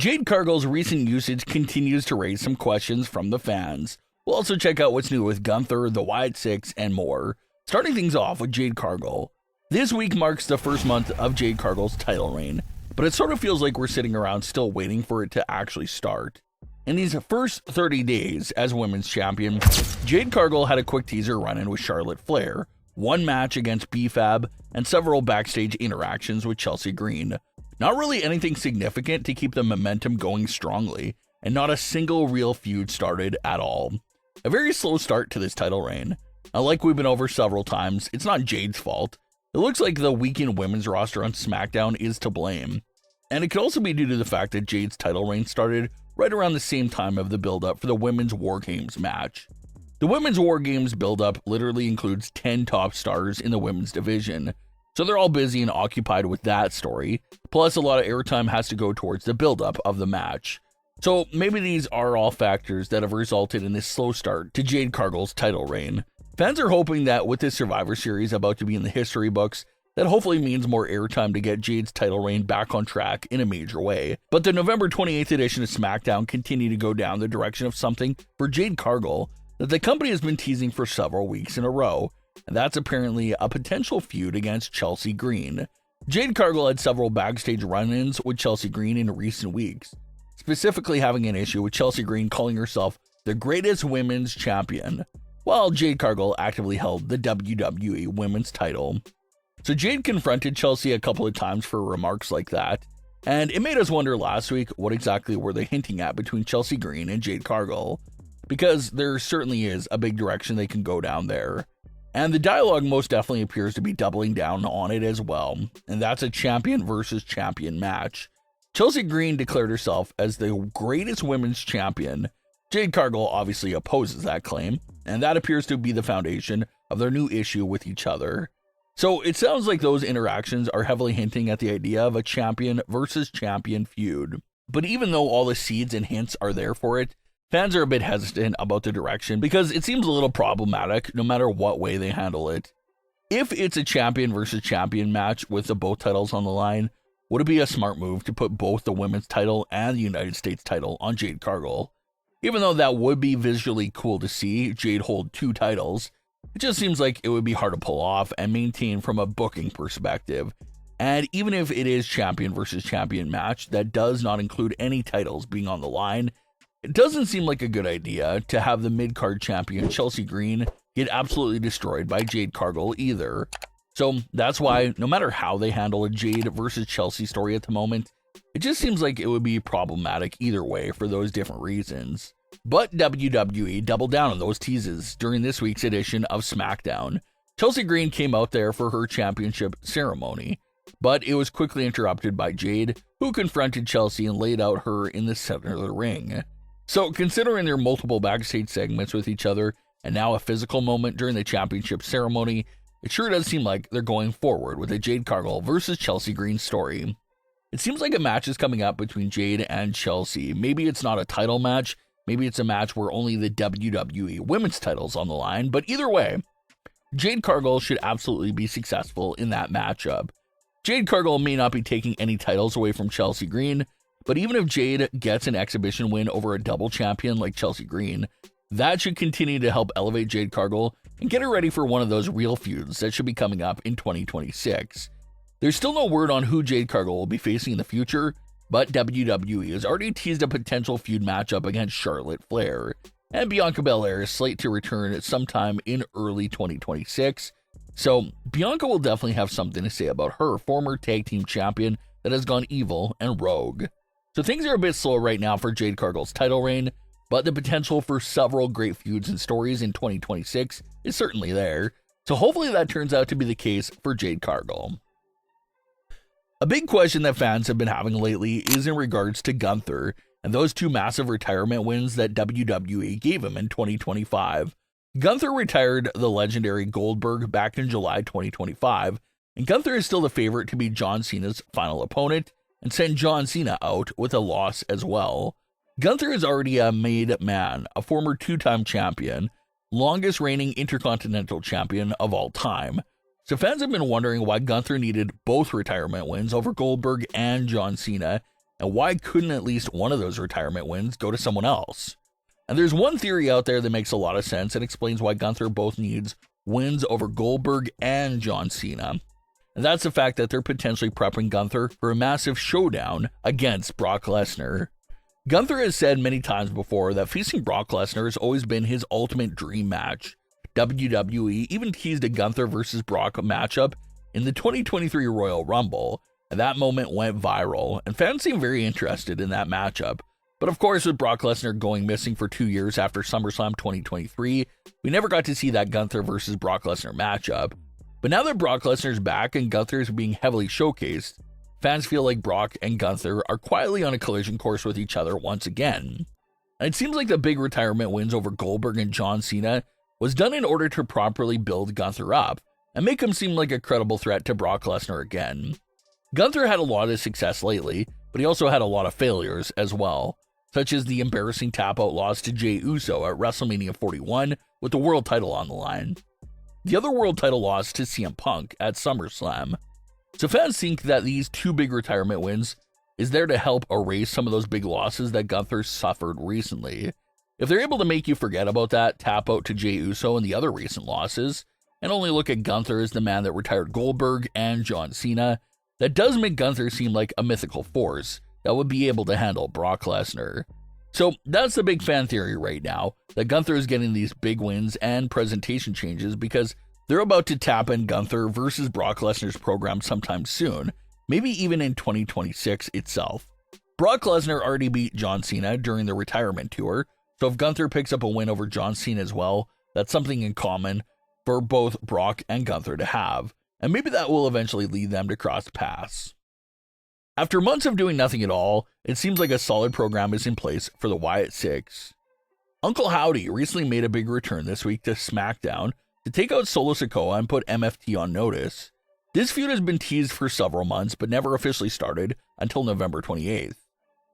Jade Cargill's recent usage continues to raise some questions from the fans. We'll also check out what's new with Gunther, the Wyatt Sicks, and more. Starting things off with Jade Cargill. This week marks the first month of Jade Cargill's title reign, but it sort of feels like we're sitting around still waiting for it to actually start. In these first 30 days as women's champion, Jade Cargill had a quick teaser run-in with Charlotte Flair, one match against B-Fab, and several backstage interactions with Chelsea Green. Not really anything significant to keep the momentum going strongly, and not a single real feud started at all. A very slow start to this title reign. Now, like we've been over several times, it's not Jade's fault. It looks like the weakened women's roster on SmackDown is to blame. And it could also be due to the fact that Jade's title reign started right around the same time of the build-up for the Women's War Games match. The Women's War Games build-up literally includes 10 top stars in the women's division, so they're all busy and occupied with that story, plus a lot of airtime has to go towards the build-up of the match. So maybe these are all factors that have resulted in this slow start to Jade Cargill's title reign. Fans are hoping that with this Survivor Series about to be in the history books, that hopefully means more airtime to get Jade's title reign back on track in a major way. But the November 28th edition of SmackDown continued to go down the direction of something for Jade Cargill that the company has been teasing for several weeks in a row, and that's apparently a potential feud against Chelsea Green. Jade Cargill had several backstage run-ins with Chelsea Green in recent weeks, specifically having an issue with Chelsea Green calling herself the greatest women's champion, while Jade Cargill actively held the WWE women's title. So Jade confronted Chelsea a couple of times for remarks like that, and it made us wonder last week what exactly were they hinting at between Chelsea Green and Jade Cargill, because there certainly is a big direction they can go down there. And the dialogue most definitely appears to be doubling down on it as well, and that's a champion versus champion match. Chelsea Green declared herself as the greatest women's champion. Jade Cargill obviously opposes that claim, and that appears to be the foundation of their new issue with each other. So it sounds like those interactions are heavily hinting at the idea of a champion versus champion feud. But even though all the seeds and hints are there for it, fans are a bit hesitant about the direction because it seems a little problematic no matter what way they handle it. If it's a champion versus champion match with the both titles on the line, would it be a smart move to put both the women's title and the United States title on Jade Cargill? Even though that would be visually cool to see Jade hold two titles, it just seems like it would be hard to pull off and maintain from a booking perspective. And even if it is champion versus champion match that does not include any titles being on the line, it doesn't seem like a good idea to have the mid-card champion Chelsea Green get absolutely destroyed by Jade Cargill either. So that's why no matter how they handle a Jade versus Chelsea story at the moment, it just seems like it would be problematic either way for those different reasons. But WWE doubled down on those teases during this week's edition of SmackDown. Chelsea Green came out there for her championship ceremony, but it was quickly interrupted by Jade, who confronted Chelsea and laid out her in the center of the ring. So considering their multiple backstage segments with each other, and now a physical moment during the championship ceremony, it sure does seem like they're going forward with a Jade Cargill versus Chelsea Green story. It seems like a match is coming up between Jade and Chelsea. Maybe it's not a title match, maybe it's a match where only the WWE women's title's on the line, but either way, Jade Cargill should absolutely be successful in that matchup. Jade Cargill may not be taking any titles away from Chelsea Green, but even if Jade gets an exhibition win over a double champion like Chelsea Green, that should continue to help elevate Jade Cargill and get her ready for one of those real feuds that should be coming up in 2026. There's still no word on who Jade Cargill will be facing in the future, but WWE has already teased a potential feud matchup against Charlotte Flair, and Bianca Belair is slated to return at sometime in early 2026, so Bianca will definitely have something to say about her former tag team champion that has gone evil and rogue. So things are a bit slow right now for Jade Cargill's title reign, but the potential for several great feuds and stories in 2026 is certainly there, so hopefully that turns out to be the case for Jade Cargill. A big question that fans have been having lately is in regards to Gunther and those two massive retirement wins that WWE gave him in 2025. Gunther retired the legendary Goldberg back in July 2025, and Gunther is still the favorite to be John Cena's final opponent and send John Cena out with a loss as well. Gunther is already a made man, a former two-time champion, longest reigning intercontinental champion of all time. So fans have been wondering why Gunther needed both retirement wins over Goldberg and John Cena, and why couldn't at least one of those retirement wins go to someone else? And there's one theory out there that makes a lot of sense and explains why Gunther both needs wins over Goldberg and John Cena. And that's the fact that they're potentially prepping Gunther for a massive showdown against Brock Lesnar. Gunther has said many times before that facing Brock Lesnar has always been his ultimate dream match. WWE even teased a Gunther versus Brock matchup in the 2023 Royal Rumble, and that moment went viral, and fans seem very interested in that matchup. But of course, with Brock Lesnar going missing for 2 years after SummerSlam 2023, we never got to see that Gunther versus Brock Lesnar matchup. But now that Brock Lesnar's back and Gunther is being heavily showcased, fans feel like Brock and Gunther are quietly on a collision course with each other once again. And it seems like the big retirement wins over Goldberg and John Cena was done in order to properly build Gunther up and make him seem like a credible threat to Brock Lesnar again. Gunther had a lot of success lately, but he also had a lot of failures as well, such as the embarrassing tap-out loss to Jey Uso at WrestleMania 41 with the world title on the line. The other world title loss to CM Punk at SummerSlam. So fans think that these two big retirement wins is there to help erase some of those big losses that Gunther suffered recently. If they're able to make you forget about that tap-out to Jey Uso and the other recent losses, and only look at Gunther as the man that retired Goldberg and John Cena, that does make Gunther seem like a mythical force that would be able to handle Brock Lesnar. So that's the big fan theory right now, that Gunther is getting these big wins and presentation changes because they're about to tap in Gunther versus Brock Lesnar's program sometime soon, maybe even in 2026 itself. Brock Lesnar already beat John Cena during the retirement tour, so if Gunther picks up a win over John Cena as well, that's something in common for both Brock and Gunther to have, and maybe that will eventually lead them to cross paths. After months of doing nothing at all, it seems like a solid program is in place for the Wyatt Sicks. Uncle Howdy recently made a big return this week to SmackDown to take out Solo Sikoa and put MFT on notice. This feud has been teased for several months but never officially started until November 28th.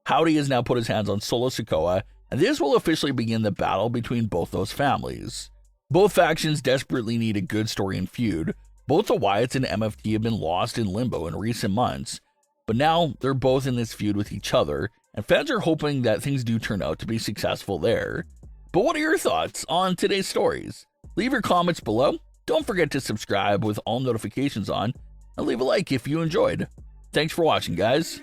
Howdy has now put his hands on Solo Sikoa, and this will officially begin the battle between both those families. Both factions desperately need a good story and feud. Both the Wyatts and MFT have been lost in limbo in recent months, but now they're both in this feud with each other, and fans are hoping that things do turn out to be successful there. But what are your thoughts on today's stories? Leave your comments below. Don't forget to subscribe with all notifications on, and leave a like if you enjoyed. Thanks for watching, guys.